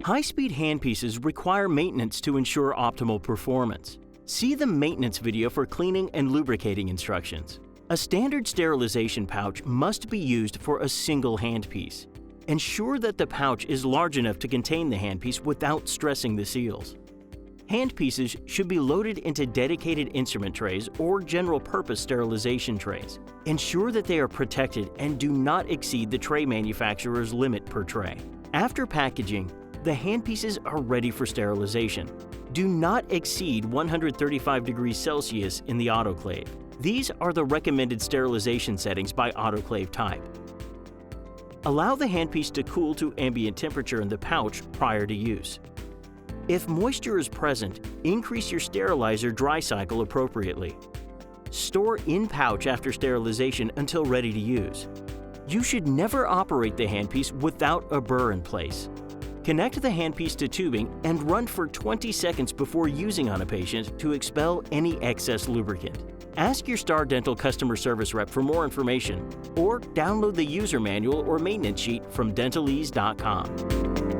High-speed handpieces require maintenance to ensure optimal performance. See the maintenance video for cleaning and lubricating instructions. A standard sterilization pouch must be used for a single handpiece. Ensure that the pouch is large enough to contain the handpiece without stressing the seals. Handpieces should be loaded into dedicated instrument trays or general-purpose sterilization trays. Ensure that they are protected and do not exceed the tray manufacturer's limit per tray. After packaging, the handpieces are ready for sterilization. Do not exceed 135 degrees Celsius in the autoclave. These are the recommended sterilization settings by autoclave type. Allow the handpiece to cool to ambient temperature in the pouch prior to use. If moisture is present, increase your sterilizer dry cycle appropriately. Store in pouch after sterilization until ready to use. You should never operate the handpiece without a burr in place. Connect the handpiece to tubing and run for 20 seconds before using on a patient to expel any excess lubricant. Ask your StarDental customer service rep for more information or download the user manual or maintenance sheet from dentalese.com.